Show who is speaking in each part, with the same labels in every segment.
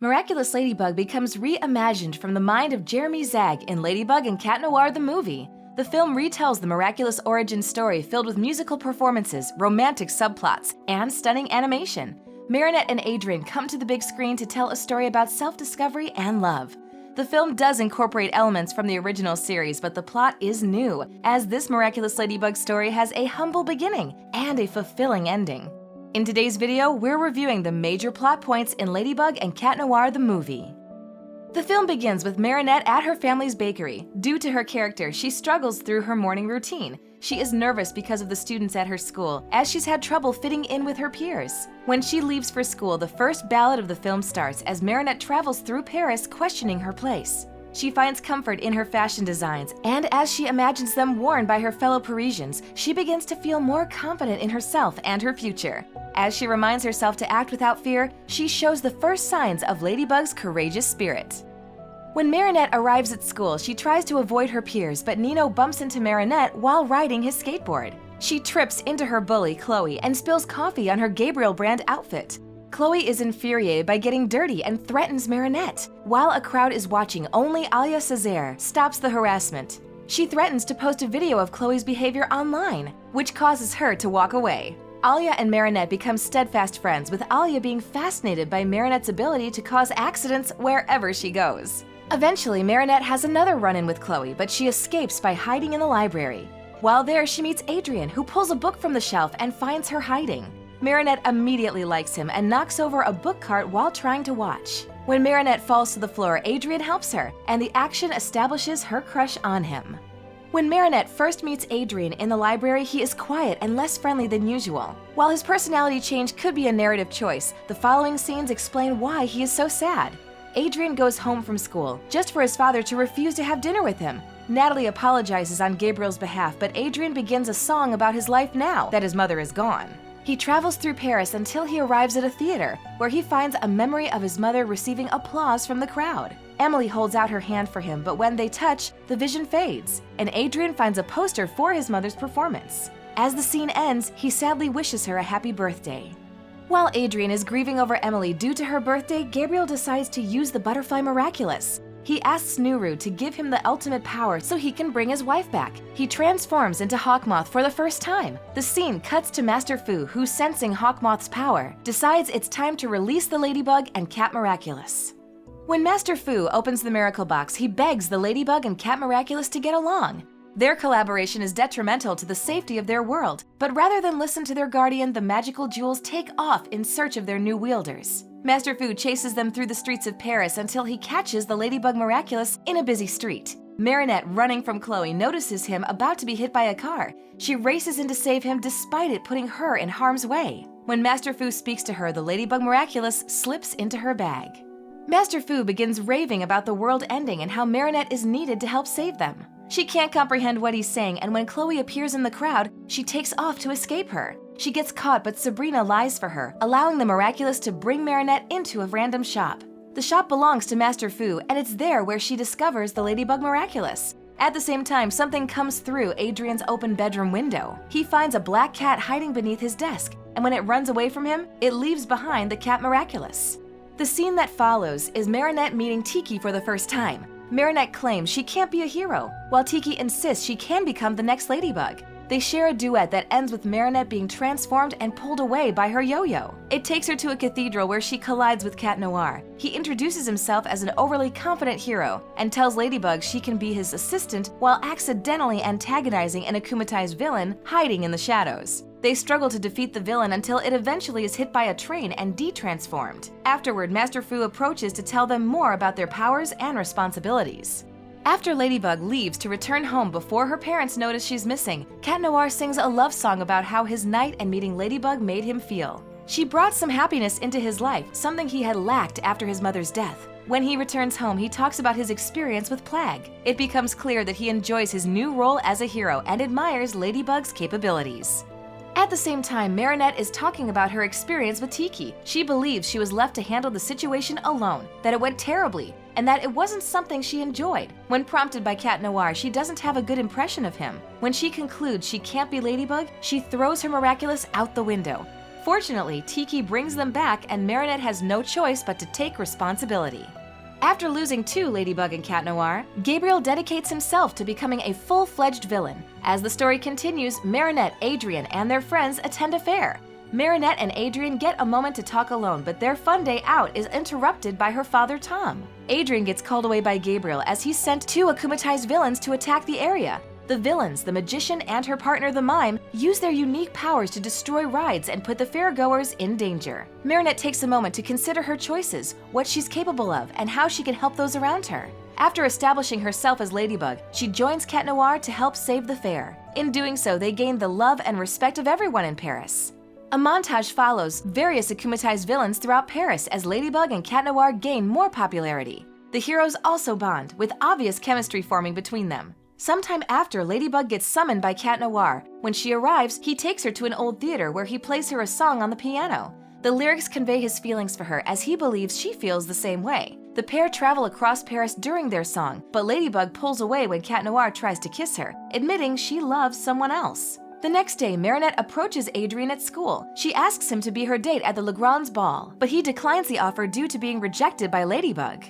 Speaker 1: Miraculous Ladybug becomes reimagined from the mind of Jeremy Zag in Ladybug and Cat Noir the movie. The film retells the Miraculous Origin story filled with musical performances, romantic subplots, and stunning animation. Marinette and Adrien come to the big screen to tell a story about self-discovery and love. The film does incorporate elements from the original series, but the plot is new, as this Miraculous Ladybug story has a humble beginning and a fulfilling ending. In today's video, we're reviewing the major plot points in Ladybug and Cat Noir the movie. The film begins with Marinette at her family's bakery. Due to her character, she struggles through her morning routine. She is nervous because of the students at her school, as she's had trouble fitting in with her peers. When she leaves for school, the first ballad of the film starts as Marinette travels through Paris questioning her place. She finds comfort in her fashion designs, and as she imagines them worn by her fellow Parisians, she begins to feel more confident in herself and her future. As she reminds herself to act without fear, she shows the first signs of Ladybug's courageous spirit. When Marinette arrives at school, she tries to avoid her peers, but Nino bumps into Marinette while riding his skateboard. She trips into her bully, Chloe, and spills coffee on her Gabriel brand outfit. Chloe is infuriated by getting dirty and threatens Marinette. While a crowd is watching, only Alia Césaire stops the harassment. She threatens to post a video of Chloe's behavior online, which causes her to walk away. Alia and Marinette become steadfast friends, with Alia being fascinated by Marinette's ability to cause accidents wherever she goes. Eventually, Marinette has another run-in with Chloe, but she escapes by hiding in the library. While there, she meets Adrien, who pulls a book from the shelf and finds her hiding. Marinette immediately likes him and knocks over a book cart while trying to watch. When Marinette falls to the floor, Adrien helps her, and the action establishes her crush on him. When Marinette first meets Adrien in the library, he is quiet and less friendly than usual. While his personality change could be a narrative choice, the following scenes explain why he is so sad. Adrien goes home from school, just for his father to refuse to have dinner with him. Natalie apologizes on Gabriel's behalf, but Adrien begins a song about his life now that his mother is gone. He travels through Paris until he arrives at a theater, where he finds a memory of his mother receiving applause from the crowd. Emily holds out her hand for him, but when they touch, the vision fades, and Adrien finds a poster for his mother's performance. As the scene ends, he sadly wishes her a happy birthday. While Adrien is grieving over Emily due to her birthday, Gabriel decides to use the butterfly Miraculous. He asks Nuru to give him the ultimate power so he can bring his wife back. He transforms into Hawkmoth for the first time. The scene cuts to Master Fu, who, sensing Hawkmoth's power, decides it's time to release the Ladybug and Cat Miraculous. When Master Fu opens the Miracle Box, he begs the Ladybug and Cat Miraculous to get along. Their collaboration is detrimental to the safety of their world, but rather than listen to their guardian, the magical jewels take off in search of their new wielders. Master Fu chases them through the streets of Paris until he catches the Ladybug Miraculous in a busy street. Marinette, running from Chloe, notices him about to be hit by a car. She races in to save him despite it putting her in harm's way. When Master Fu speaks to her, the Ladybug Miraculous slips into her bag. Master Fu begins raving about the world ending and how Marinette is needed to help save them. She can't comprehend what he's saying, and when Chloe appears in the crowd, she takes off to escape her. She gets caught, but Sabrina lies for her, allowing the Miraculous to bring Marinette into a random shop. The shop belongs to Master Fu, and it's there where she discovers the Ladybug Miraculous. At the same time, something comes through Adrien's open bedroom window. He finds a black cat hiding beneath his desk, and when it runs away from him, it leaves behind the Cat Miraculous. The scene that follows is Marinette meeting Tiki for the first time. Marinette claims she can't be a hero, while Tiki insists she can become the next Ladybug. They share a duet that ends with Marinette being transformed and pulled away by her yo-yo. It takes her to a cathedral where she collides with Cat Noir. He introduces himself as an overly confident hero and tells Ladybug she can be his assistant while accidentally antagonizing an akumatized villain hiding in the shadows. They struggle to defeat the villain until it eventually is hit by a train and de-transformed. Afterward, Master Fu approaches to tell them more about their powers and responsibilities. After Ladybug leaves to return home before her parents notice she's missing, Cat Noir sings a love song about how his night and meeting Ladybug made him feel. She brought some happiness into his life, something he had lacked after his mother's death. When he returns home, he talks about his experience with Plague. It becomes clear that he enjoys his new role as a hero and admires Ladybug's capabilities. At the same time, Marinette is talking about her experience with Tiki. She believes she was left to handle the situation alone, that it went terribly, and that it wasn't something she enjoyed. When prompted by Cat Noir, she doesn't have a good impression of him. When she concludes she can't be Ladybug, she throws her Miraculous out the window. Fortunately, Tiki brings them back and Marinette has no choice but to take responsibility. After losing to Ladybug and Cat Noir, Gabriel dedicates himself to becoming a full-fledged villain. As the story continues, Marinette, Adrien, and their friends attend a fair. Marinette and Adrien get a moment to talk alone, but their fun day out is interrupted by her father, Tom. Adrien gets called away by Gabriel as he's sent two akumatized villains to attack the area. The villains, the magician and her partner, the mime, use their unique powers to destroy rides and put the fairgoers in danger. Marinette takes a moment to consider her choices, what she's capable of, and how she can help those around her. After establishing herself as Ladybug, she joins Cat Noir to help save the fair. In doing so, they gain the love and respect of everyone in Paris. A montage follows various akumatized villains throughout Paris as Ladybug and Cat Noir gain more popularity. The heroes also bond, with obvious chemistry forming between them. Sometime after, Ladybug gets summoned by Cat Noir. When she arrives, he takes her to an old theater where he plays her a song on the piano. The lyrics convey his feelings for her as he believes she feels the same way. The pair travel across Paris during their song, but Ladybug pulls away when Cat Noir tries to kiss her, admitting she loves someone else. The next day, Marinette approaches Adrien at school. She asks him to be her date at the Legrand's ball, but he declines the offer due to being rejected by Ladybug.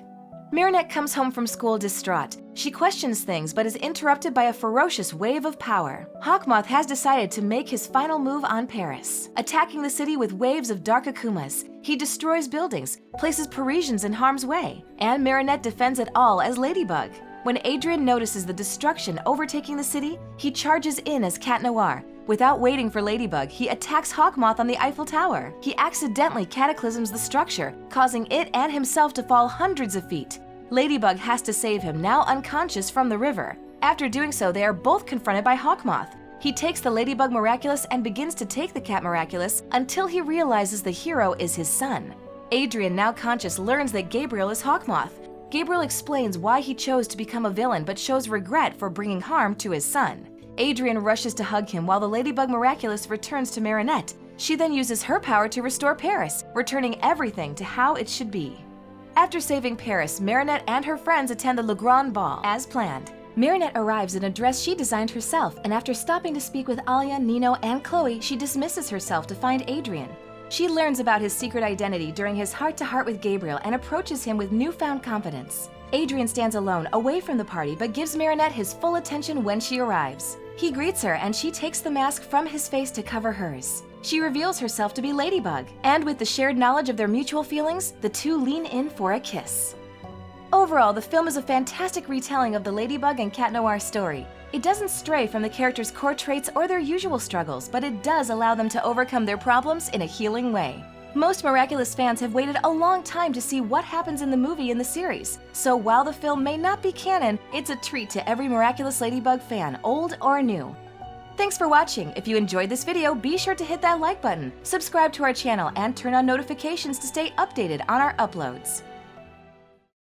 Speaker 1: Marinette comes home from school distraught. She questions things but is interrupted by a ferocious wave of power. Hawkmoth has decided to make his final move on Paris. Attacking the city with waves of dark akumas, he destroys buildings, places Parisians in harm's way, and Marinette defends it all as Ladybug. When Adrien notices the destruction overtaking the city, he charges in as Cat Noir. Without waiting for Ladybug, he attacks Hawkmoth on the Eiffel Tower. He accidentally cataclysms the structure, causing it and himself to fall hundreds of feet. Ladybug has to save him, now unconscious, from the river. After doing so, they are both confronted by Hawkmoth. He takes the Ladybug Miraculous and begins to take the Cat Miraculous until he realizes the hero is his son. Adrien, now conscious, learns that Gabriel is Hawkmoth. Gabriel explains why he chose to become a villain but shows regret for bringing harm to his son. Adrien rushes to hug him while the Ladybug Miraculous returns to Marinette. She then uses her power to restore Paris, returning everything to how it should be. After saving Paris, Marinette and her friends attend the Legrand ball, as planned. Marinette arrives in a dress she designed herself, and after stopping to speak with Alia, Nino, and Chloe, she dismisses herself to find Adrien. She learns about his secret identity during his heart-to-heart with Gabriel and approaches him with newfound confidence. Adrien stands alone, away from the party, but gives Marinette his full attention when she arrives. He greets her and she takes the mask from his face to cover hers. She reveals herself to be Ladybug, and with the shared knowledge of their mutual feelings, the two lean in for a kiss. Overall, the film is a fantastic retelling of the Ladybug and Cat Noir story. It doesn't stray from the characters' core traits or their usual struggles, but it does allow them to overcome their problems in a healing way. Most Miraculous fans have waited a long time to see what happens in the movie in the series, so while the film may not be canon, it's a treat to every Miraculous Ladybug fan, old or new. Thanks for watching. If you enjoyed this video, be sure to hit that like button, subscribe to our channel, and turn on notifications to stay updated on our uploads.